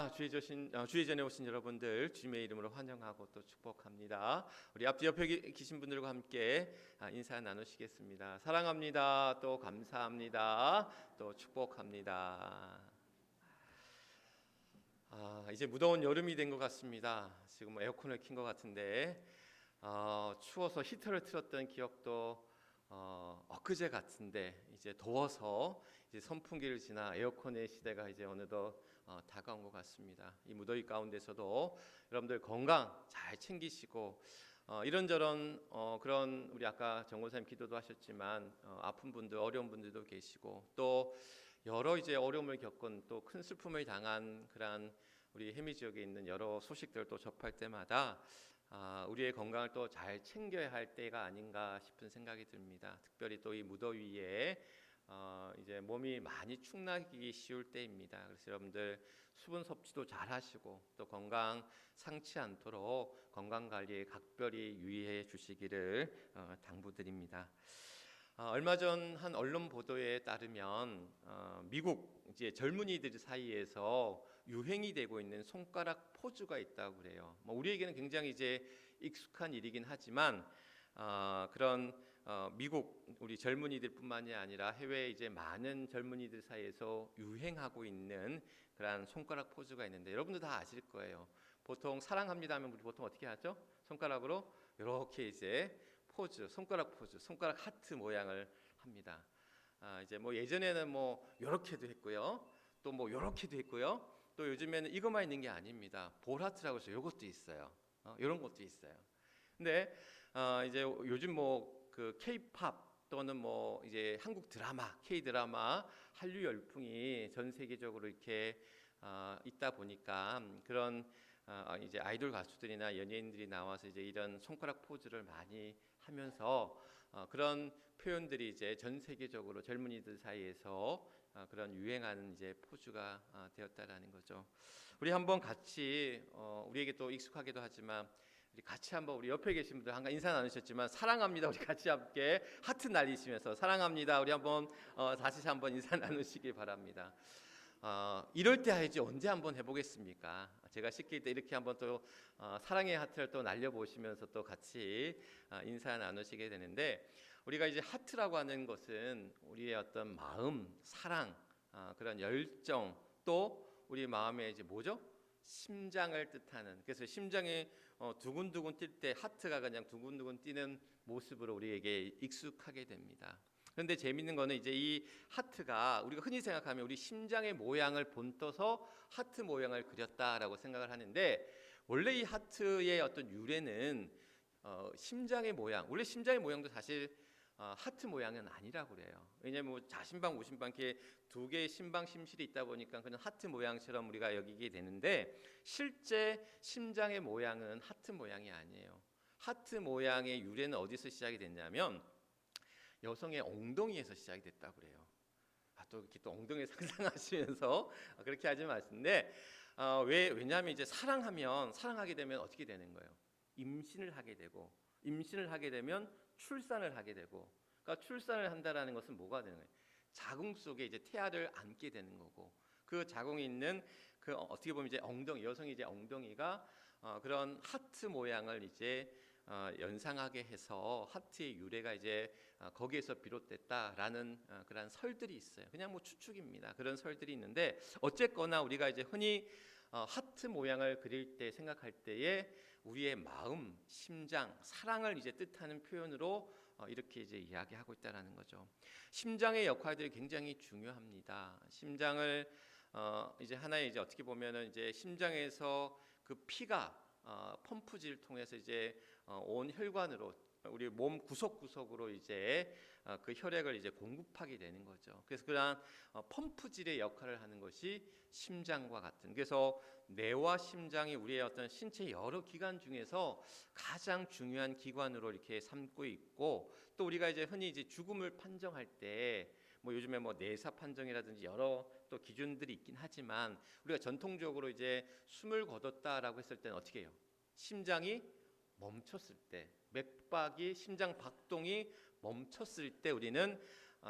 주의 전에 오신 여러분들 주님의 이름으로 환영하고 또 축복합니다. 우리 앞뒤 옆에 계신 분들과 함께 인사 나누시겠습니다. 사랑합니다. 또 감사합니다. 또 축복합니다. 이제 무더운 여름이 된 것 같습니다. 지금 에어컨을 킨 것 같은데 추워서 히터를 틀었던 기억도 엊그제 같은데 이제 더워서 이제 선풍기를 지나 에어컨의 시대가 이제 어느덧 다가온 것 같습니다. 이 무더위 가운데서도 여러분들 건강 잘 챙기시고 이런저런 그런 우리 아까 정고사님 기도도 하셨지만 아픈 분들 어려운 분들도 계시고 또 여러 이제 어려움을 겪은 또 큰 슬픔을 당한 그런 우리 해미 지역에 있는 여러 소식들을 또 접할 때마다 우리의 건강을 또 잘 챙겨야 할 때가 아닌가 싶은 생각이 듭니다. 특별히 또 이 무더위에 이제 몸이 많이 축나기 쉬울 때입니다. 그래서 여러분들 수분 섭취도 잘 하시고 또 건강 상치 않도록 건강 관리에 각별히 유의해 주시기를 당부드립니다. 얼마 전 한 언론 보도에 따르면 미국 이제 젊은이들 사이에서 유행이 되고 있는 손가락 포즈가 있다고 그래요. 우리에게는 굉장히 이제 익숙한 일이긴 하지만 그런 미국 우리 젊은이들뿐만이 아니라 해외 이제 많은 젊은이들 사이에서 유행하고 있는 그런 손가락 포즈가 있는데 여러분도 다 아실 거예요. 보통 사랑합니다 하면 우리 보통 어떻게 하죠? 손가락으로 이렇게 이제 포즈, 손가락 포즈, 손가락 하트 모양을 합니다. 이제 뭐 예전에는 뭐 이렇게도 했고요, 또 뭐 이렇게도 했고요, 또 요즘에는 이것만 있는 게 아닙니다. 볼 하트라고 해서 이것도 있어요. 이런 것도 있어요. 근데 이제 요즘 뭐 그 K-팝 또는 뭐 이제 한국 드라마, K 드라마 한류 열풍이 전 세계적으로 이렇게 있다 보니까 그런 이제 아이돌 가수들이나 연예인들이 나와서 이제 이런 손가락 포즈를 많이 하면서 그런 표현들이 이제 전 세계적으로 젊은이들 사이에서 그런 유행하는 이제 포즈가 되었다라는 거죠. 우리 한번 같이 우리에게 또 익숙하기도 하지만 우리 같이 한번 우리 옆에 계신 분들 한번 인사 나누셨지만 사랑합니다. 우리 같이 함께 하트 날리시면서 사랑합니다. 우리 한번 다시 한번 인사 나누시기 바랍니다. 이럴 때 해야지 언제 한번 해보겠습니까? 제가 시킬 때 이렇게 한번 또 사랑의 하트를 또 날려보시면서 또 같이 인사 나누시게 되는데 우리가 이제 하트라고 하는 것은 우리의 어떤 마음, 사랑, 그런 열정 또 우리 마음에 이제 뭐죠? 심장을 뜻하는 그래서 심장이 두근두근 뛸 때 하트가 그냥 두근두근 뛰는 모습으로 우리에게 익숙하게 됩니다. 그런데 재밌는 거는 이제 이 하트가 우리가 흔히 생각하면 우리 심장의 모양을 본떠서 하트 모양을 그렸다라고 생각을 하는데 원래 이 하트의 어떤 유래는 심장의 모양 원래 심장의 모양도 사실 하트 모양은 아니라고 그래요. 왜냐하면 뭐 좌심방 우심방 이렇게 두 개의 심방 심실이 있다 보니까 그냥 하트 모양처럼 우리가 여기게 되는데 실제 심장의 모양은 하트 모양이 아니에요. 하트 모양의 유래는 어디서 시작이 됐냐면 여성의 엉덩이에서 시작이 됐다고 그래요. 또 이렇게 또 엉덩이 상상하시면서 그렇게 하지 마시는데 왜냐하면 이제 사랑하게 되면 어떻게 되는 거예요? 임신을 하게 되고 임신을 하게 되면 출산을 하게 되고 그러니까 출산을 한다라는 것은 뭐가 되는 거예요? 자궁 속에 이제 태아를 안게 되는 거고 그 자궁에 있는 그 어떻게 보면 이제 엉덩이 여성이 이제 엉덩이가 그런 하트 모양을 이제 연상하게 해서 하트의 유래가 이제 거기에서 비롯됐다라는 그런 설들이 있어요. 그냥 뭐 추측입니다. 그런 설들이 있는데 어쨌거나 우리가 이제 흔히 하트 모양을 그릴 때 생각할 때에 우리의 마음, 심장, 사랑을 이제 뜻하는 표현으로 이렇게 이제 이야기하고 있다라는 거죠. 심장의 역할들이 굉장히 중요합니다. 심장을 이제 하나의 이제 어떻게 보면은 이제 심장에서 그 피가 펌프질을 통해서 이제 온 혈관으로 우리 몸 구석구석으로 이제 그 혈액을 이제 공급하게 되는 거죠. 그래서 그러한 펌프질의 역할을 하는 것이 심장과 같은. 그래서 뇌와 심장이 우리의 어떤 신체 여러 기관 중에서 가장 중요한 기관으로 이렇게 삼고 있고 또 우리가 이제 흔히 이제 죽음을 판정할 때 뭐 요즘에 뭐 내사 판정이라든지 여러 또 기준들이 있긴 하지만 우리가 전통적으로 이제 숨을 거뒀다라고 했을 때는 어떻게 해요? 심장이 멈췄을 때 맥박이 심장 박동이 멈췄을 때 우리는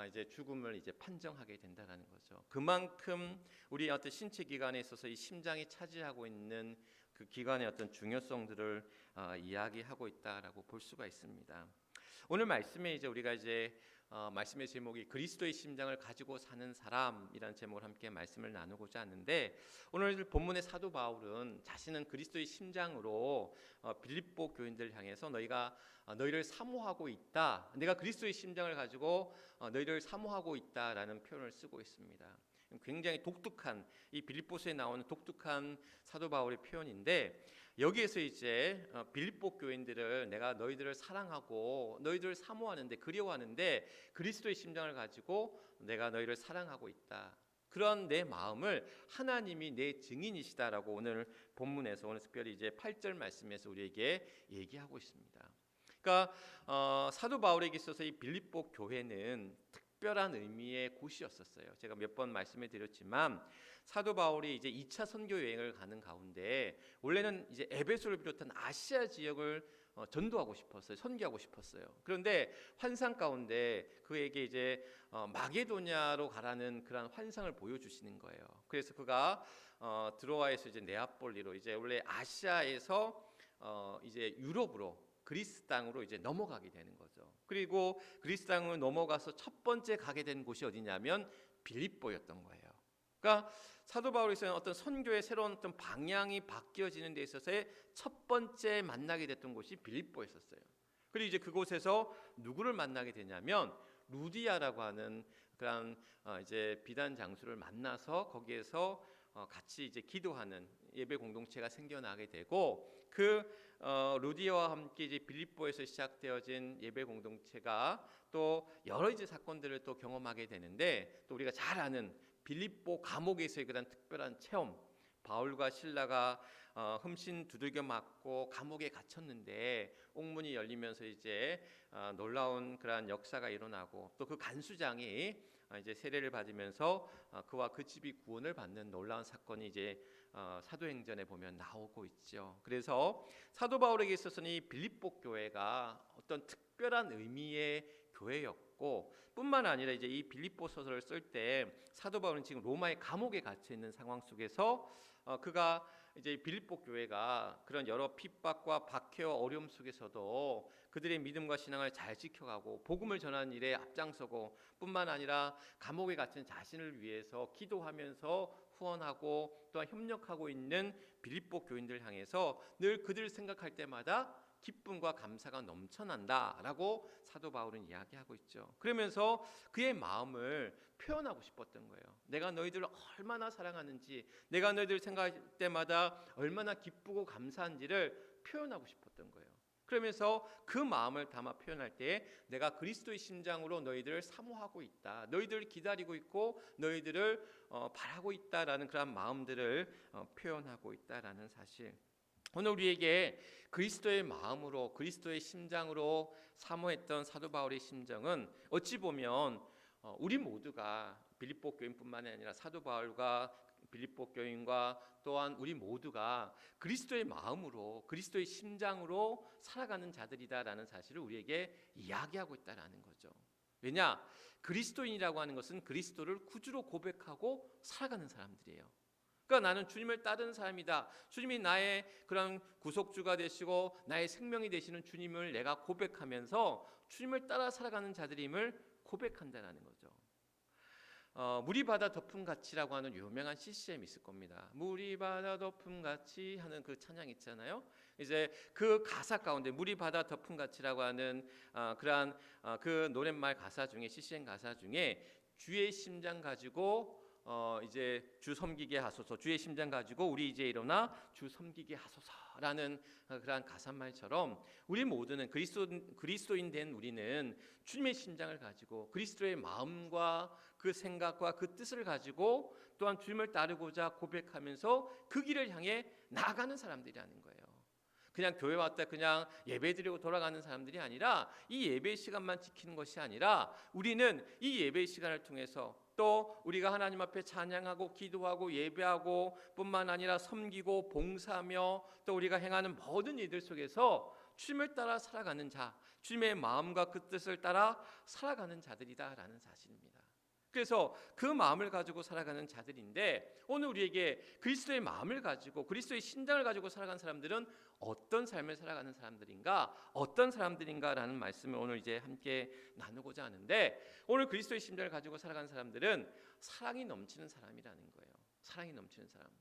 이제 죽음을 이제 판정하게 된다라는 거죠. 그만큼 우리 어떤 신체 기관에 있어서 이 심장이 차지하고 있는 그 기관의 어떤 중요성들을 이야기하고 있다라고 볼 수가 있습니다. 오늘 말씀에 이제 우리가 이제 말씀의 제목이 그리스도의 심장을 가지고 사는 사람이라는 제목을 함께 말씀을 나누고자 하는데, 오늘 본문의 사도 바울은 자신은 그리스도의 심장으로 빌립보 교인들 향해서 너희를 사모하고 있다, 내가 그리스도의 심장을 가지고 너희를 사모하고 있다라는 표현을 쓰고 있습니다. 굉장히 독특한, 이 빌립보서에 나오는 독특한 사도 바울의 표현인데, 여기에서 이제 빌립보 교인들을 내가 너희들을 사랑하고 너희들을 사모하는데, 그리워하는데 그리스도의 심장을 가지고 내가 너희를 사랑하고 있다, 그런 내 마음을 하나님이 내 증인이시다라고 오늘 본문에서, 오늘 특별히 이제 8절 말씀에서 우리에게 얘기하고 있습니다. 그러니까 사도 바울에게 있어서 이 빌립보 교회는 특별한 의미의 곳이었었어요. 제가 몇 번 말씀해 드렸지만 사도 바울이 이제 2차 선교 여행을 가는 가운데 원래는 이제 에베소를 비롯한 아시아 지역을 전도하고 싶었어요. 선교하고 싶었어요. 그런데 환상 가운데 그에게 이제 마게도냐로 가라는 그런 환상을 보여주시는 거예요. 그래서 그가 드로아에서 이제 네아폴리로, 이제 원래 아시아에서 이제 유럽으로, 그리스 땅으로 이제 넘어가게 되는 거죠. 그리고 그리스 땅을 넘어가서 첫 번째 가게 된 곳이 어디냐면 빌립보였던 거예요. 그러니까 사도 바울에서는 어떤 선교의 새로운 어떤 방향이 바뀌어지는 데 있어서의 첫 번째 만나게 됐던 곳이 빌립보였었어요. 그리고 이제 그곳에서 누구를 만나게 되냐면 루디아라고 하는 그런 이제 비단 장수를 만나서 거기에서 같이 이제 기도하는 예배 공동체가 생겨나게 되고, 그 루디아와 함께 이제 빌립보에서 시작되어진 예배 공동체가 또 여러 이제 사건들을 또 경험하게 되는데, 또 우리가 잘 아는 빌립보 감옥에서의 그런 특별한 체험, 바울과 실라가 흠신 두들겨 맞고 감옥에 갇혔는데 옥문이 열리면서 이제 놀라운 그러한 역사가 일어나고, 또 그 간수장이 이제 세례를 받으면서 그와 그 집이 구원을 받는 놀라운 사건이 이제 사도행전에 보면 나오고 있죠. 그래서 사도 바울에게 있어서는 이 빌립보 교회가 어떤 특별한 의미의 교회였고, 뿐만 아니라 이제 이 빌립보서를 쓸 때 사도 바울은 지금 로마의 감옥에 갇혀 있는 상황 속에서 그가 이제 빌립보 교회가 그런 여러 핍박과 박해와 어려움 속에서도 그들의 믿음과 신앙을 잘 지켜가고 복음을 전하는 일에 앞장서고, 뿐만 아니라 감옥에 갇힌 자신을 위해서 기도하면서 후원하고 또한 협력하고 있는 빌립보 교인들 향해서 늘 그들을 생각할 때마다 기쁨과 감사가 넘쳐난다라고 사도 바울은 이야기하고 있죠. 그러면서 그의 마음을 표현하고 싶었던 거예요. 내가 너희들을 얼마나 사랑하는지, 내가 너희들을 생각할 때마다 얼마나 기쁘고 감사한지를 표현하고 싶었던 거예요. 그러면서 그 마음을 담아 표현할 때 내가 그리스도의 심장으로 너희들을 사모하고 있다, 너희들을 기다리고 있고 너희들을 바라고 있다라는 그런 마음들을 표현하고 있다라는 사실, 오늘 우리에게 그리스도의 마음으로, 그리스도의 심장으로 사모했던 사도 바울의 심정은 어찌 보면 우리 모두가, 빌립보 교인뿐만 아니라 사도 바울과 빌립보 교인과 또한 우리 모두가 그리스도의 마음으로, 그리스도의 심장으로 살아가는 자들이다라는 사실을 우리에게 이야기하고 있다라는 거죠. 왜냐? 그리스도인이라고 하는 것은 그리스도를 구주로 고백하고 살아가는 사람들이에요. 그러니까 나는 주님을 따르는 사람이다, 주님이 나의 그런 구속주가 되시고 나의 생명이 되시는 주님을 내가 고백하면서 주님을 따라 살아가는 자들임을 고백한다는 거죠. 물이 바다 덮음같이라고 하는 유명한 CCM이 있을 겁니다. 물이 바다 덮음같이 하는 그 찬양 있잖아요. 이제 그 가사 가운데 물이 바다 덮음같이라고 하는 그러한 그 노랫말 가사 중에, CCM 가사 중에 주의 심장 가지고 이제 주 섬기게 하소서, 주의 심장 가지고 우리 이제 일어나 주 섬기게 하소서라는 그러한 가사말처럼 우리 모두는 그리스도인 된 우리는 주님의 심장을 가지고 그리스도의 마음과 그 생각과 그 뜻을 가지고 또한 주님을 따르고자 고백하면서 그 길을 향해 나아가는 사람들이라는 거예요. 그냥 교회 왔다 그냥 예배 드리고 돌아가는 사람들이 아니라, 이 예배 시간만 지키는 것이 아니라 우리는 이 예배 시간을 통해서 또 우리가 하나님 앞에 찬양하고 기도하고 예배하고 뿐만 아니라 섬기고 봉사하며 또 우리가 행하는 모든 일들 속에서 주님을 따라 살아가는 자, 주님의 마음과 그 뜻을 따라 살아가는 자들이다라는 사실입니다. 그래서 그 마음을 가지고 살아가는 자들인데, 오늘 우리에게 그리스도의 마음을 가지고 그리스도의 신장을 가지고 살아가는 사람들은 어떤 삶을 살아가는 사람들인가, 어떤 사람들인가라는 말씀을 오늘 이제 함께 나누고자 하는데, 오늘 그리스도의 심장을 가지고 살아가는 사람들은 사랑이 넘치는 사람이라는 거예요. 사랑이 넘치는 사람.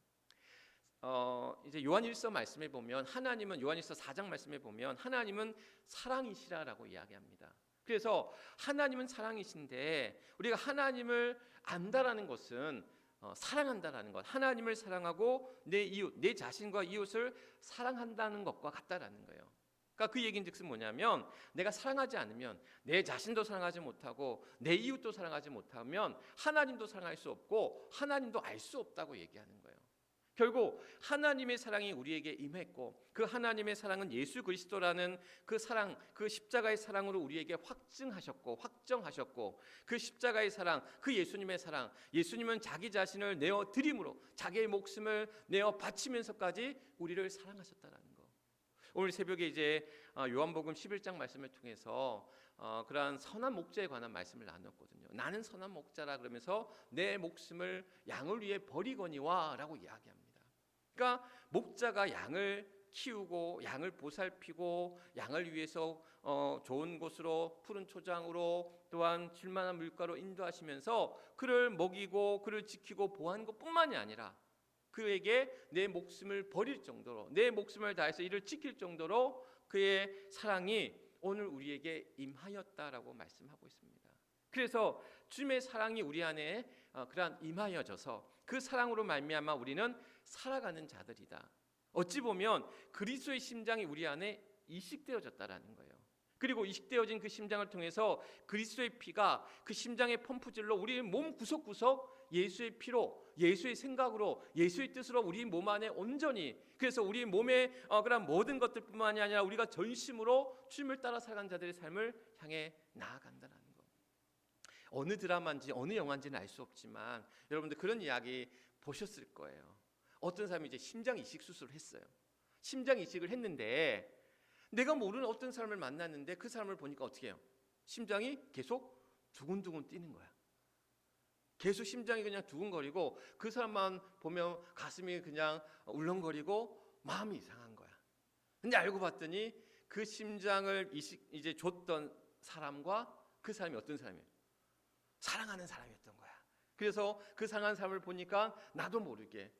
이제 요한일서 말씀에 보면 하나님은, 요한일서 4장 말씀에 보면 하나님은 사랑이시라라고 이야기합니다. 그래서 하나님은 사랑이신데, 우리가 하나님을 안다라는 것은 사랑한다라는 것, 하나님을 사랑하고 내 이웃, 내 자신과 이웃을 사랑한다는 것과 같다라는 거예요. 그러니까 그 얘기인즉슨 뭐냐면, 내가 사랑하지 않으면 내 자신도 사랑하지 못하고 내 이웃도 사랑하지 못하면 하나님도 사랑할 수 없고 하나님도 알 수 없다고 얘기하는 거예요. 결국 하나님의 사랑이 우리에게 임했고, 그 하나님의 사랑은 예수 그리스도라는 그 사랑, 그 십자가의 사랑으로 우리에게 확정하셨고, 그 십자가의 사랑, 그 예수님의 사랑, 예수님은 자기 자신을 내어 드림으로 자기의 목숨을 내어 바치면서까지 우리를 사랑하셨다라는 거. 오늘 새벽에 이제 요한복음 11장 말씀을 통해서 그러한 선한 목자에 관한 말씀을 나눴거든요. 나는 선한 목자라 그러면서 내 목숨을 양을 위해 버리거니와 라고 이야기합니다. 그러니까 목자가 양을 키우고 양을 보살피고 양을 위해서 좋은 곳으로, 푸른 초장으로, 또한 쉴만한 물가로 인도하시면서 그를 먹이고 그를 지키고 보호하는 것뿐만이 아니라 그에게 내 목숨을 버릴 정도로, 내 목숨을 다해서 이를 지킬 정도로 그의 사랑이 오늘 우리에게 임하였다라고 말씀하고 있습니다. 그래서 주님의 사랑이 우리 안에 그러한 임하여져서 그 사랑으로 말미암아 우리는 살아가는 자들이다. 어찌 보면 그리스도의 심장이 우리 안에 이식되어졌다라는 거예요. 그리고 이식되어진 그 심장을 통해서 그리스도의 피가 그 심장의 펌프질로 우리 몸 구석구석 예수의 피로, 예수의 생각으로, 예수의 뜻으로 우리 몸 안에 온전히, 그래서 우리 몸의 그런 모든 것들뿐만이 아니라 우리가 전심으로 주님을 따라 살아가는 자들의 삶을 향해 나아간다는 것. 어느 드라마인지 어느 영화인지는 알 수 없지만 여러분들 그런 이야기 보셨을 거예요. 어떤 사람이 이제 심장 이식 수술을 했어요. 심장 이식을 했는데 내가 모르는 어떤 사람을 만났는데 그 사람을 보니까 어떻게 해요? 심장이 계속 두근두근 뛰는 거야. 계속 심장이 그냥 두근거리고, 그 사람만 보면 가슴이 그냥 울렁거리고 마음이 이상한 거야. 근데 알고 봤더니 그 심장을 이제 줬던 사람과 그 사람이 어떤 사람이에요? 사랑하는 사람이었던 거야. 그래서 그 사랑하는 사람을 보니까 나도 모르게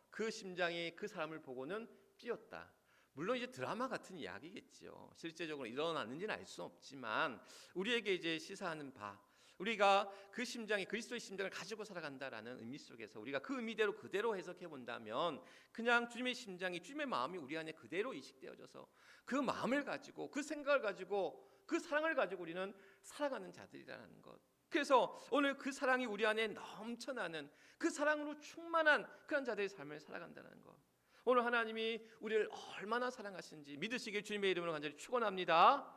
그 심장이 그 사람을 보고는 뛰었다. 물론 이제 드라마 같은 이야기겠죠. 실제적으로 일어났는지는 알 수 없지만 우리에게 이제 시사하는 바, 우리가 그 심장이 그리스도의 심장을 가지고 살아간다라는 의미 속에서 우리가 그 의미대로 그대로 해석해 본다면, 그냥 주님의 심장이, 주님의 마음이 우리 안에 그대로 이식되어져서 그 마음을 가지고, 그 생각을 가지고, 그 사랑을 가지고 우리는 살아가는 자들이라는 것. 그래서 오늘 그 사랑이 우리 안에 넘쳐나는, 그 사랑으로 충만한 그런 자들의 삶을 살아간다는 것. 오늘 하나님이 우리를 얼마나 사랑하시는지 믿으시길 주님의 이름으로 간절히 축원합니다.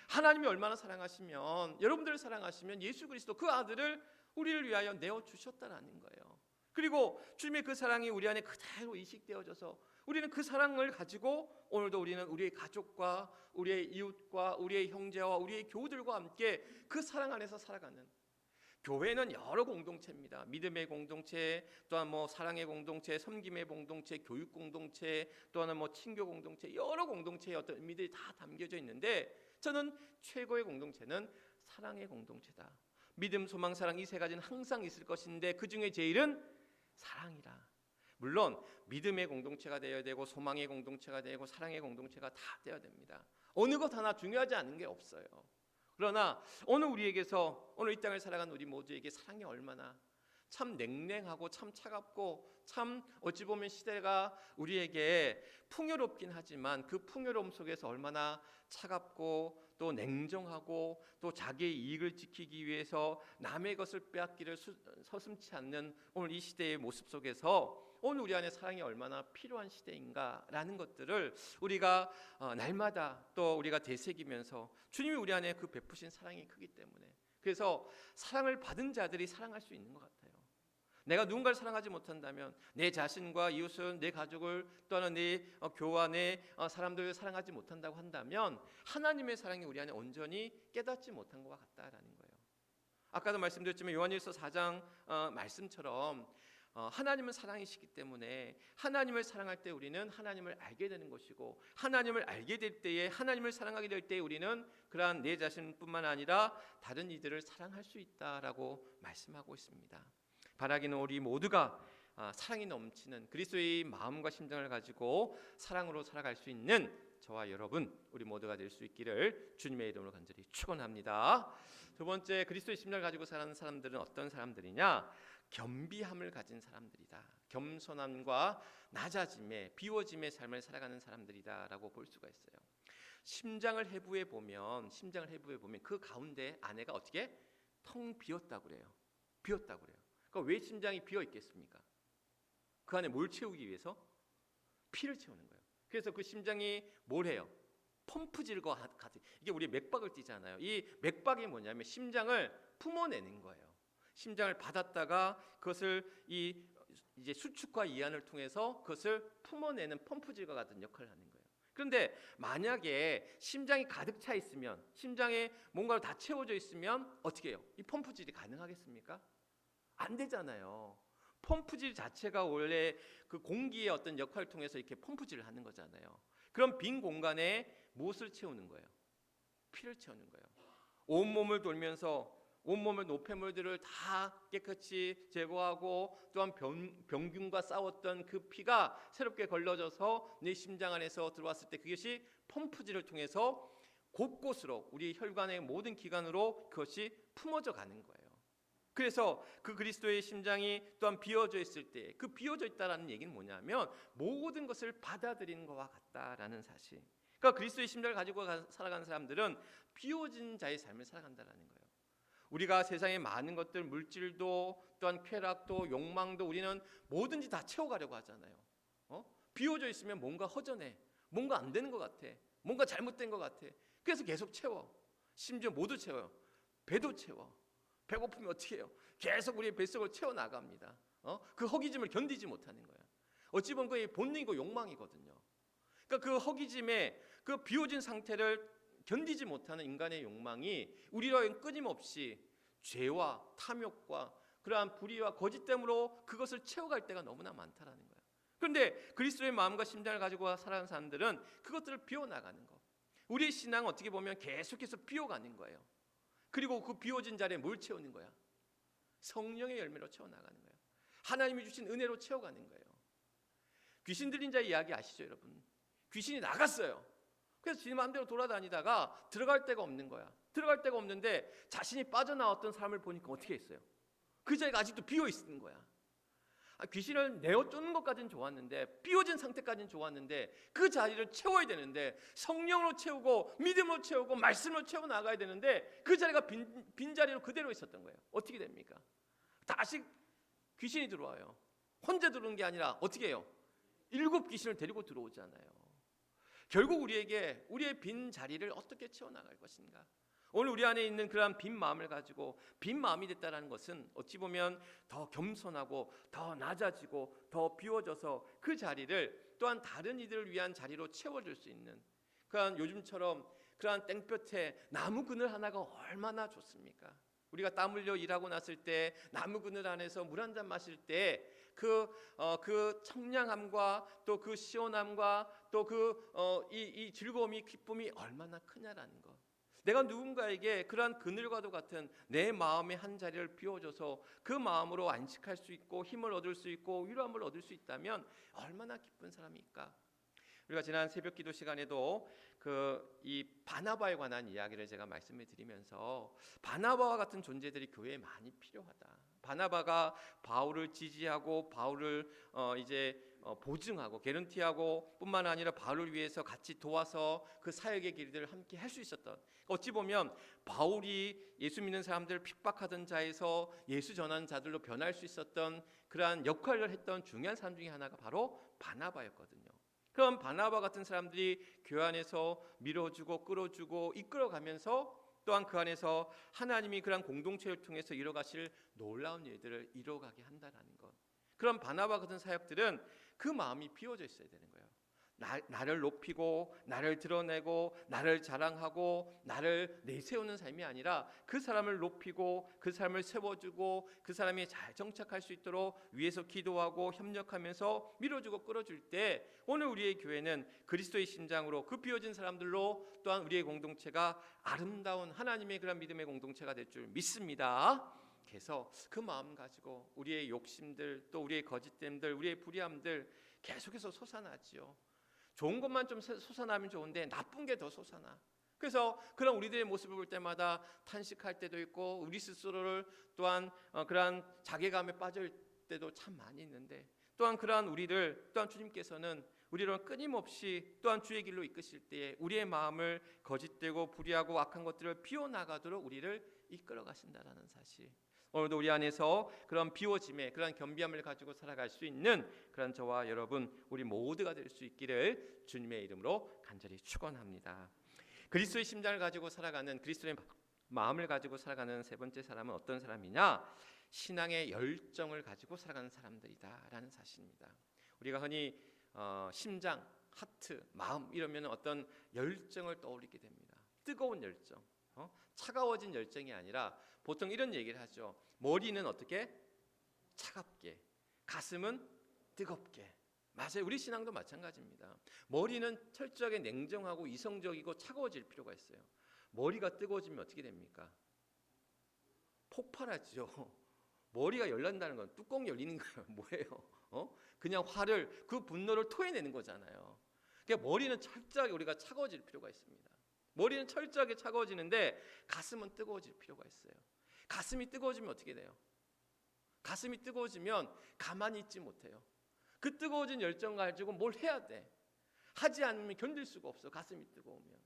하나님이 얼마나 사랑하시면, 여러분들을 사랑하시면 예수 그리스도 그 아들을 우리를 위하여 내어주셨다는 거예요. 그리고 주님의 그 사랑이 우리 안에 그대로 이식되어져서 우리는 그 사랑을 가지고 오늘도 우리는 우리의 가족과 우리의 이웃과 우리의 형제와 우리의 교우들과 함께 그 사랑 안에서 살아가는, 교회는 여러 공동체입니다. 믿음의 공동체, 또한 사랑의 공동체, 섬김의 공동체, 교육 공동체, 또한 친교 공동체, 여러 공동체의 어떤 의미들이 다 담겨져 있는데, 저는 최고의 공동체는 사랑의 공동체다. 믿음, 소망, 사랑 이 세 가지는 항상 있을 것인데 그 중에 제일은 사랑이라. 물론 믿음의 공동체가 되어야 되고 소망의 공동체가 되고 사랑의 공동체가 다 되어야 됩니다. 어느 것 하나 중요하지 않은 게 없어요. 그러나 오늘 우리에게서, 오늘 이 땅을 살아가는 우리 모두에게 사랑이 얼마나 참 냉랭하고 참 차갑고, 참 어찌 보면 시대가 우리에게 풍요롭긴 하지만 그 풍요로움 속에서 얼마나 차갑고 또 냉정하고, 또 자기의 이익을 지키기 위해서 남의 것을 빼앗기를 서슴지 않는 오늘 이 시대의 모습 속에서 오늘 우리 안에 사랑이 얼마나 필요한 시대인가라는 것들을 우리가 날마다 또 우리가 되새기면서, 주님이 우리 안에 그 베푸신 사랑이 크기 때문에, 그래서 사랑을 받은 자들이 사랑할 수 있는 것 같아요. 내가 누군가를 사랑하지 못한다면 내 자신과 이웃을, 내 가족을, 또는 내 교와 내 사람들을 사랑하지 못한다고 한다면 하나님의 사랑이 우리 안에 온전히 깨닫지 못한 것과 같다라는 거예요. 아까도 말씀드렸지만 요한일서 4장 말씀처럼 하나님은 사랑이시기 때문에 하나님을 사랑할 때 우리는 하나님을 알게 되는 것이고, 하나님을 알게 될 때에, 하나님을 사랑하게 될 때에 우리는 그러한 내 자신뿐만 아니라 다른 이들을 사랑할 수 있다라고 말씀하고 있습니다. 바라기는 우리 모두가 사랑이 넘치는 그리스도의 마음과 심정을 가지고 사랑으로 살아갈 수 있는 저와 여러분, 우리 모두가 될 수 있기를 주님의 이름으로 간절히 축원합니다. 두 번째, 그리스도의 심정을 가지고 사는 사람들은 어떤 사람들이냐? 겸비함을 가진 사람들이다. 겸손함과 낮아짐에, 비워짐의 삶을 살아가는 사람들이다라고 볼 수가 있어요. 심장을 해부해 보면 그 가운데 안에가 어떻게 텅 비었다고 그래요. 비었다고 그래요. 그러니까 왜 심장이 비어 있겠습니까? 그 안에 뭘 채우기 위해서? 피를 채우는 거예요. 그래서 그 심장이 뭘 해요? 펌프질과 같은, 이게 우리 맥박을 띠잖아요. 이 맥박이 뭐냐면 심장을 품어내는 거예요. 심장을 받았다가 그것을 이제 수축과 이완을 통해서 그것을 품어내는 펌프질과 같은 역할을 하는 거예요. 그런데 만약에 심장이 가득 차 있으면, 심장에 뭔가로 다 채워져 있으면 어떻게 해요? 이 펌프질이 가능하겠습니까? 안 되잖아요. 펌프질 자체가 원래 그 공기의 어떤 역할을 통해서 이렇게 펌프질을 하는 거잖아요. 그럼 빈 공간에 무엇을 채우는 거예요? 피를 채우는 거예요. 온몸을 돌면서 온몸의 노폐물들을 다 깨끗이 제거하고, 또한 병균과 싸웠던 그 피가 새롭게 걸러져서 내 심장 안에서 들어왔을 때 그것이 펌프질을 통해서 곳곳으로 우리 혈관의 모든 기관으로 그것이 품어져 가는 거예요. 그래서 그 그리스도의 심장이 또한 비어져 있을 때, 그 비어져 있다라는 얘기는 뭐냐면 모든 것을 받아들이는 것과 같다라는 사실. 그러니까 그리스도의 심장을 가지고 살아가는 사람들은 비워진 자의 삶을 살아간다라는 거예요. 우리가 세상의 많은 것들, 물질도 또한 쾌락도 욕망도 우리는 뭐든지 다 채워가려고 하잖아요. 비워져 있으면 뭔가 허전해, 뭔가 안 되는 것 같아, 뭔가 잘못된 것 같아. 그래서 계속 채워. 심지어 모두 채워요. 배도 채워. 배고프면 어떻게 해요? 계속 우리의 뱃속을 채워나갑니다. 그 허기짐을 견디지 못하는 거야. 어찌 보면 그게 본능이고 욕망이거든요. 그러니까 그 허기짐에, 그 비워진 상태를 견디지 못하는 인간의 욕망이 우리로 끊임없이 죄와 탐욕과 그러한 불의와 거짓됨으로 그것을 채워갈 때가 너무나 많다라는 거예요. 그런데 그리스도의 마음과 심장을 가지고 살아가는 사람들은 그것들을 비워나가는 거. 우리의 신앙은 어떻게 보면 계속해서 비워가는 거예요. 그리고 그 비워진 자리에 뭘 채우는 거야? 성령의 열매로 채워나가는 거예요. 하나님이 주신 은혜로 채워가는 거예요. 귀신 들린 자의 이야기 아시죠, 여러분? 귀신이 나갔어요. 그래서 지 마음대로 돌아다니다가 들어갈 데가 없는 거야. 들어갈 데가 없는데 자신이 빠져나왔던 사람을 보니까 어떻게 했어요? 그 자리가 아직도 비어 있는 거야. 귀신을 내어 쫓는 것까지는 좋았는데, 비워진 상태까지는 좋았는데, 그 자리를 채워야 되는데, 성령으로 채우고 믿음으로 채우고 말씀으로 채워 나가야 되는데 그 자리가 빈 자리로 그대로 있었던 거예요. 어떻게 됩니까? 다시 귀신이 들어와요. 혼자 들어오는 게 아니라 어떻게 해요? 7 귀신을 데리고 들어오잖아요. 결국 우리에게 우리의 빈 자리를 어떻게 채워나갈 것인가? 오늘 우리 안에 있는 그러한 빈 마음을 가지고, 빈 마음이 됐다는 것은 어찌 보면 더 겸손하고 더 낮아지고 더 비워져서 그 자리를 또한 다른 이들을 위한 자리로 채워줄 수 있는, 그러한 요즘처럼 그러한 땡볕에 나무 그늘 하나가 얼마나 좋습니까? 우리가 땀 흘려 일하고 났을 때 나무 그늘 안에서 물 한 잔 마실 때 그 청량함과 또 그 시원함과 또 이 즐거움이, 기쁨이 얼마나 크냐라는 것. 내가 누군가에게 그러한 그늘과도 같은 내 마음의 한 자리를 비워줘서 그 마음으로 안식할 수 있고 힘을 얻을 수 있고 위로함을 얻을 수 있다면 얼마나 기쁜 사람일까? 우리가 지난 새벽 기도 시간에도 이 바나바에 관한 이야기를 제가 말씀을 드리면서, 바나바와 같은 존재들이 교회에 많이 필요하다. 바나바가 바울을 지지하고 바울을 보증하고 개런티하고 뿐만 아니라 바울을 위해서 같이 도와서 그 사역의 길들을 함께 할 수 있었던, 어찌 보면 바울이 예수 믿는 사람들을 핍박하던 자에서 예수 전하는 자들로 변할 수 있었던 그러한 역할을 했던 중요한 사람 중에 하나가 바로 바나바였거든요. 그럼 바나바 같은 사람들이 교회 안에서 밀어주고 끌어주고 이끌어가면서 또한 그 안에서 하나님이 그런 공동체를 통해서 이뤄가실 놀라운 일들을 이뤄가게 한다라는 것. 그런 바나바 같은 사역들은 그 마음이 비워져 있어야 되는 거예요. 나를 높이고 나를 드러내고 나를 자랑하고 나를 내세우는 삶이 아니라 그 사람을 높이고 그 사람을 세워주고 그 사람이 잘 정착할 수 있도록 위에서 기도하고 협력하면서 밀어주고 끌어줄 때 오늘 우리의 교회는 그리스도의 심장으로 그 비워진 사람들로 또한 우리의 공동체가 아름다운 하나님의 그런 믿음의 공동체가 될 줄 믿습니다. 그래서 그 마음 가지고 우리의 욕심들 또 우리의 거짓됨들 우리의 불의함들 계속해서 솟아나지요. 좋은 것만 좀 솟아나면 좋은데 나쁜 게 더 솟아나. 그래서 그런 우리들의 모습을 볼 때마다 탄식할 때도 있고 우리 스스로를 또한 그러한 자괴감에 빠질 때도 참 많이 있는데 또한 그러한 우리를 또한 주님께서는 우리를 끊임없이 또한 주의 길로 이끄실 때에 우리의 마음을 거짓되고 불의하고 악한 것들을 비워나가도록 우리를 이끌어 가신다라는 사실, 오늘도 우리 안에서 그런 비워짐에 그런 겸비함을 가지고 살아갈 수 있는 그런 저와 여러분 우리 모두가 될 수 있기를 주님의 이름으로 간절히 축원합니다. 그리스도의 심장을 가지고 살아가는 그리스도의 마음을 가지고 살아가는 세 번째 사람은 어떤 사람이냐? 신앙의 열정을 가지고 살아가는 사람들이다라는 사실입니다. 우리가 흔히 심장, 하트, 마음 이러면 어떤 열정을 떠올리게 됩니다. 뜨거운 열정, 차가워진 열정이 아니라 보통 이런 얘기를 하죠. 머리는 어떻게? 차갑게, 가슴은 뜨겁게. 맞아요. 우리 신앙도 마찬가지입니다. 머리는 철저하게 냉정하고 이성적이고 차가워질 필요가 있어요. 머리가 뜨거워지면 어떻게 됩니까? 폭발하죠. 머리가 열난다는 건 뚜껑 열리는 거예요. 뭐예요? 그냥 화를, 그 분노를 토해내는 거잖아요. 그러니까 머리는 철저하게 우리가 차가워질 필요가 있습니다. 머리는 철저하게 차가워지는데 가슴은 뜨거워질 필요가 있어요. 가슴이 뜨거워지면 어떻게 돼요? 가슴이 뜨거워지면 가만히 있지 못해요. 그 뜨거워진 열정 가지고 뭘 해야 돼. 하지 않으면 견딜 수가 없어. 가슴이 뜨거우면.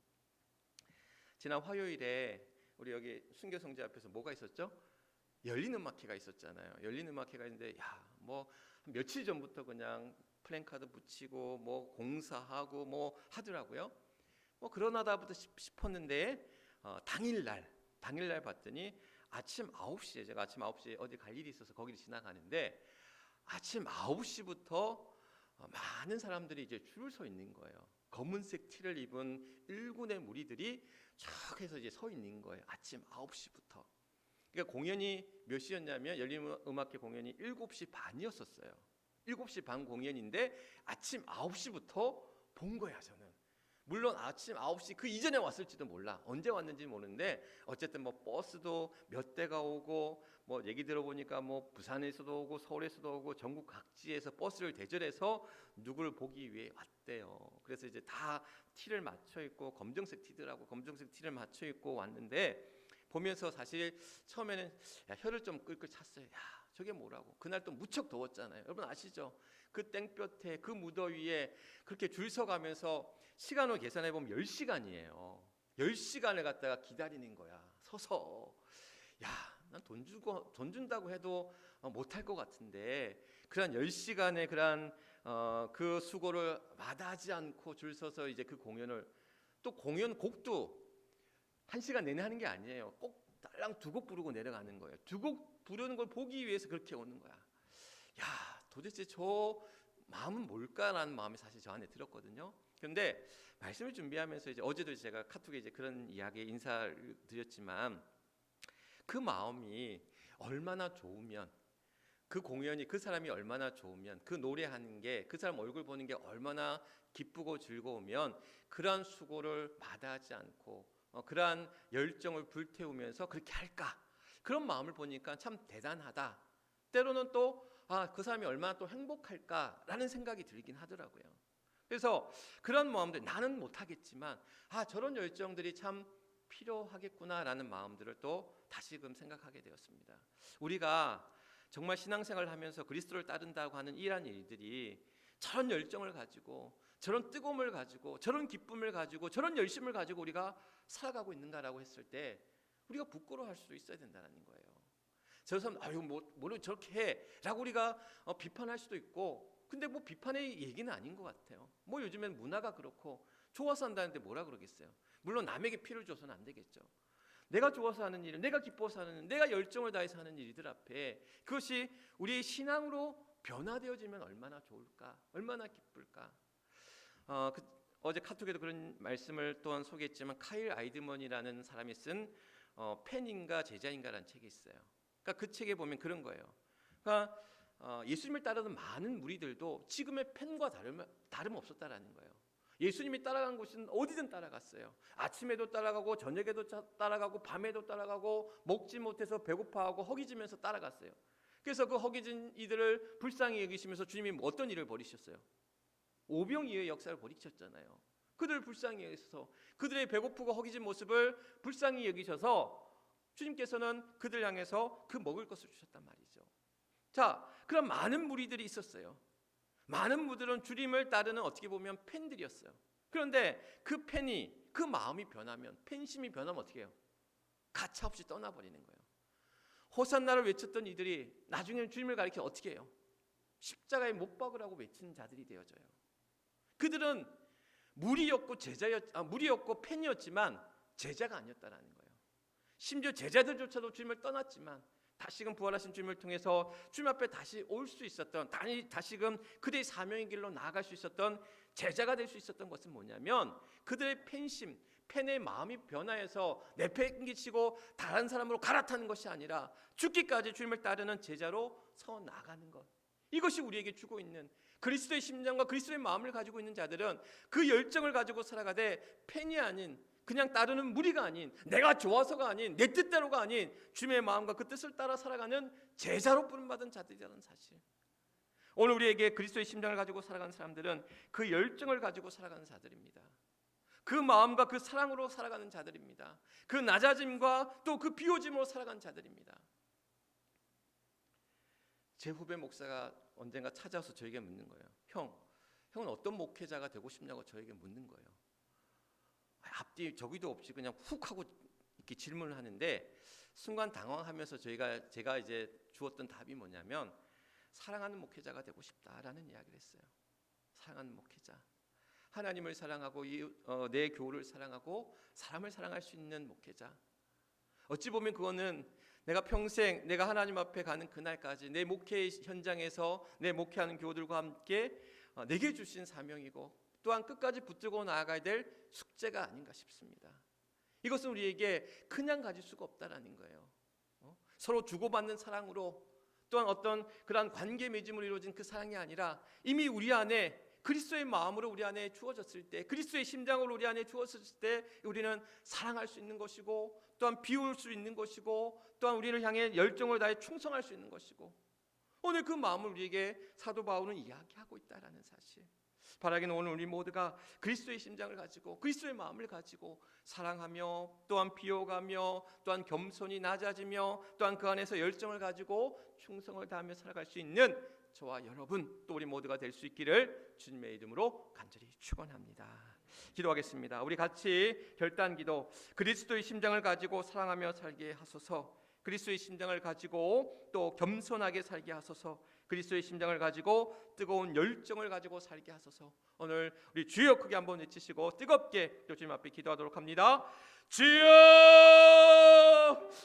지난 화요일에 우리 여기 순교성제 앞에서 뭐가 있었죠? 열린음악회가 있었잖아요. 열린음악회가 있는데 뭐 며칠 전부터 그냥 플랜카드 붙이고 뭐 공사하고 뭐 하더라고요. 뭐 그러나다부터 싶었는데 당일날 봤더니 아침 9시에 제가 아침 9시에 어디 갈 일이 있어서 거기를 지나가는데 아침 9시부터 많은 사람들이 이제 줄을 서 있는 거예요. 검은색 티를 입은 1군의 무리들이 쭉 해서 이제 서 있는 거예요. 아침 9시부터. 그러니까 공연이 몇 시였냐면 열린음악회 공연이 7시 반이었었어요. 7시 반 공연인데 아침 9시부터 본 거야 저는. 물론 아침 9시 그 이전에 왔을지도 몰라. 언제 왔는지 모르는데 어쨌든 뭐 버스도 몇 대가 오고 뭐 얘기 들어보니까 뭐 부산에서도 오고 서울에서도 오고 전국 각지에서 버스를 대절해서 누구를 보기 위해 왔대요. 그래서 이제 다 티를 맞춰 입고 검정색 티더라고. 검정색 티를 맞춰 입고 왔는데 보면서 사실 처음에는 혀를 좀 끌끌 찼어요. 저게 뭐라고. 그날 또 무척 더웠잖아요. 여러분 아시죠? 그 땡볕에 그 무더위에 그렇게 줄 서가면서 시간으로 계산해 보면 10시간이에요. 10시간을 갖다가 기다리는 거야. 서서. 난 돈 준다고 해도 못할 것 같은데 그런 10시간의 그런 그 수고를 마다하지 않고 줄 서서 이제 그 공연을 또 공연 곡도 1시간 내내 하는 게 아니에요. 꼭 딸랑 2곡 부르고 내려가는 거예요. 2곡 부르는 걸 보기 위해서 그렇게 오는 거야. 도대체 저 마음은 뭘까라는 마음이 사실 저 안에 들었거든요. 그런데 말씀을 준비하면서 이제 어제도 제가 카톡에 이제 그런 이야기에 인사를 드렸지만 그 마음이 얼마나 좋으면 그 공연이 그 사람이 얼마나 좋으면 그 노래하는 게 그 사람 얼굴 보는 게 얼마나 기쁘고 즐거우면 그러한 수고를 마다하지 않고 그러한 열정을 불태우면서 그렇게 할까? 그런 마음을 보니까 참 대단하다. 때로는 또 그 사람이 얼마나 또 행복할까라는 생각이 들긴 하더라고요. 그래서 그런 마음들 나는 못하겠지만 저런 열정들이 참 필요하겠구나라는 마음들을 또 다시금 생각하게 되었습니다. 우리가 정말 신앙생활을 하면서 그리스도를 따른다고 하는 이러한 일들이 저런 열정을 가지고 저런 뜨거움을 가지고 저런 기쁨을 가지고 저런 열심을 가지고 우리가 살아가고 있는가라고 했을 때 우리가 부끄러워할 수도 있어야 된다는 거예요. 저 사람 뭐를 저렇게 해라고 우리가 비판할 수도 있고 근데 뭐 비판의 얘기는 아닌 것 같아요. 뭐 요즘엔 문화가 그렇고 좋아서 한다는데 뭐라 그러겠어요. 물론 남에게 피를 줘서는 안 되겠죠. 내가 좋아서 하는 일, 내가 기뻐서 하는 일, 내가 열정을 다해서 하는 일들 앞에 그것이 우리의 신앙으로 변화되어지면 얼마나 좋을까, 얼마나 기쁠까. 어제 카톡에도 그런 말씀을 또한 소개했지만 카일 아이드먼이라는 사람이 쓴 팬인가 제자인가라는 책이 있어요. 그러니까 그 책에 보면 그런 거예요. 그러니까 예수님을 따르는 많은 무리들도 지금의 팬과 다름없었다라는 거예요. 예수님이 따라간 곳은 어디든 따라갔어요. 아침에도 따라가고 저녁에도 따라가고 밤에도 따라가고 먹지 못해서 배고파하고 허기지면서 따라갔어요. 그래서 그 허기진 이들을 불쌍히 여기시면서 주님이 어떤 일을 벌이셨어요? 오병이어의 역사를 벌이셨잖아요. 그들을 불쌍히 여기셔서 그들의 배고프고 허기진 모습을 불쌍히 여기셔서 주님께서는 그들 향해서 그 먹을 것을 주셨단 말이죠. 자, 그럼 많은 무리들이 있었어요. 많은 무리들은 주님을 따르는 어떻게 보면 팬들이었어요. 그런데 그 팬이, 그 마음이 변하면, 팬심이 변하면 어떻게 해요? 가차없이 떠나버리는 거예요. 호산나를 외쳤던 이들이 나중에는 주님을 가리켜 어떻게 해요? 십자가에 못 박으라고 외치는 자들이 되어져요. 그들은 무리였고 팬이었지만 제자가 아니었다라는 거예요. 심지어 제자들조차도 주님을 떠났지만 다시금 부활하신 주님을 통해서 주님 앞에 다시 올 수 있었던, 다시금 그들의 사명의 길로 나아갈 수 있었던 제자가 될 수 있었던 것은 뭐냐면 그들의 팬심, 팬의 마음이 변화해서 내팽개치고 다른 사람으로 갈아타는 것이 아니라 죽기까지 주님을 따르는 제자로 서 나가는 것. 이것이 우리에게 주고 있는 그리스도의 심장과 그리스도의 마음을 가지고 있는 자들은 그 열정을 가지고 살아가되 팬이 아닌, 그냥 따르는 무리가 아닌, 내가 좋아서가 아닌, 내 뜻대로가 아닌 주님의 마음과 그 뜻을 따라 살아가는 제자로 부름받은 자들이라는 사실. 오늘 우리에게 그리스도의 심장을 가지고 살아가는 사람들은 그 열정을 가지고 살아가는 자들입니다. 그 마음과 그 사랑으로 살아가는 자들입니다. 그 낮아짐과 또 그 비워짐으로 살아가는 자들입니다. 제 후배 목사가 언젠가 찾아와서 저에게 묻는 거예요. 형은 어떤 목회자가 되고 싶냐고 저에게 묻는 거예요. 앞뒤 저기도 없이 그냥 훅 하고 이렇게 질문을 하는데 순간 당황하면서 제가 이제 주었던 답이 뭐냐면 사랑하는 목회자가 되고 싶다라는 이야기를 했어요. 사랑하는 목회자. 하나님을 사랑하고 내 교우를 사랑하고 사람을 사랑할 수 있는 목회자. 어찌 보면 그거는 내가 평생 내가 하나님 앞에 가는 그날까지 내 목회 현장에서 내 목회하는 교우들과 함께 내게 주신 사명이고 또한 끝까지 붙들고 나아가야 될 숙제가 아닌가 싶습니다. 이것은 우리에게 그냥 가질 수가 없다라는 거예요. 서로 주고받는 사랑으로 또한 어떤 그러한 관계 맺음으로 이루어진 그 사랑이 아니라 이미 우리 안에 그리스도의 마음으로 우리 안에 주어졌을 때, 그리스도의 심장으로 우리 안에 주어졌을 때 우리는 사랑할 수 있는 것이고 또한 비울 수 있는 것이고 또한 우리를 향해 열정을 다해 충성할 수 있는 것이고 오늘 그 마음을 우리에게 사도 바울은 이야기하고 있다라는 사실. 바라기는 오늘 우리 모두가 그리스도의 심장을 가지고 그리스도의 마음을 가지고 사랑하며 또한 비워가며 또한 겸손히 낮아지며 또한 그 안에서 열정을 가지고 충성을 다하며 살아갈 수 있는 저와 여러분 또 우리 모두가 될 수 있기를 주님의 이름으로 간절히 축원합니다. 기도하겠습니다. 우리 같이 결단기도. 그리스도의 심장을 가지고 사랑하며 살게 하소서. 그리스도의 심장을 가지고 또 겸손하게 살게 하소서. 그리스도의 심장을 가지고 뜨거운 열정을 가지고 살게 하소서. 오늘 우리 주여 크게 한번 외치시고 뜨겁게 주님 앞에 기도하도록 합니다. 주여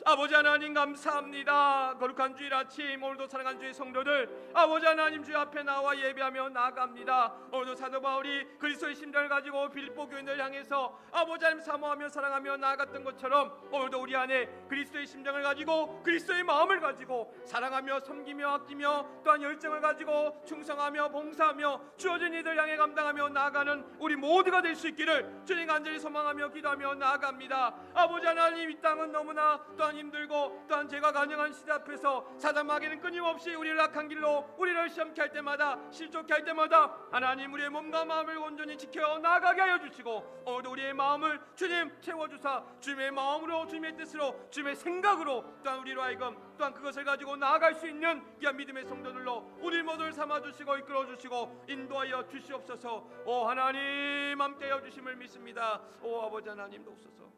아버지 하나님 감사합니다. 거룩한 주일 아침 오늘도 사랑하는 주의 성도들 아버지 하나님 주 앞에 나와 예배하며 나아갑니다. 오늘도 사도 바울이 그리스도의 심장을 가지고 빌립보 교인들 향해서 아버지 하나님 사모하며 사랑하며 나아갔던 것처럼 오늘도 우리 안에 그리스도의 심장을 가지고 그리스도의 마음을 가지고 사랑하며 섬기며 아끼며 또한 열정을 가지고 충성하며 봉사하며 주어진 이들 향해 감당하며 나아가는 우리 모두가 될 수 있기를 주님 간절히 소망하며 기도하며 나아갑니다. 아버지 하나님 이 땅은 너무나 또한 힘들고 또한 죄가 간영한 시대 앞에서 사단 마귀는 끊임없이 우리를 악한 길로 우리를 시험케 할 때마다 실족케 할 때마다 하나님 우리의 몸과 마음을 온전히 지켜 나아가게 하여 주시고 오늘도 우리의 마음을 주님 채워주사 주님의 마음으로 주님의 뜻으로 주님의 생각으로 또한 우리로 하여금 또한 그것을 가지고 나아갈 수 있는 귀한 믿음의 성도들로 우리 모두를 삼아주시고 이끌어주시고 인도하여 주시옵소서. 오 하나님 함께하여 주심을 믿습니다. 오 아버지 하나님 도우소서.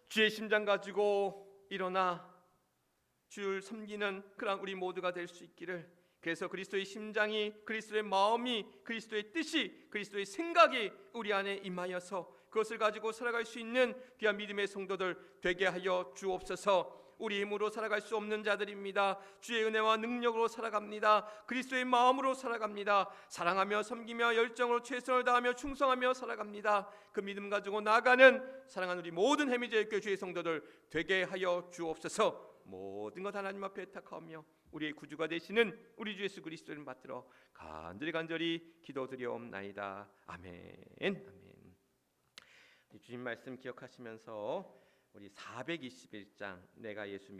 주의 심장 가지고 일어나 주를 섬기는 그런 우리 모두가 될 수 있기를. 그래서 그리스도의 심장이 그리스도의 마음이 그리스도의 뜻이 그리스도의 생각이 우리 안에 임하여서 그것을 가지고 살아갈 수 있는 귀한 믿음의 성도들 되게 하여 주옵소서. 우리 힘으로 살아갈 수 없는 자들입니다. 주의 은혜와 능력으로 살아갑니다. 그리스도의 마음으로 살아갑니다. 사랑하며 섬기며 열정으로 최선을 다하며 충성하며 살아갑니다. 그 믿음 가지고 나아가는 사랑하는 우리 모든 해미제일교회 주의 성도들 되게 하여 주옵소서. 모든 것 하나님 앞에 탁하오며 우리의 구주가 되시는 우리 주 예수 그리스도를 받들어 간절히 기도드리옵나이다. 아멘. 아멘. 주님 말씀 기억하시면서 우리 421장 내가 예수 믿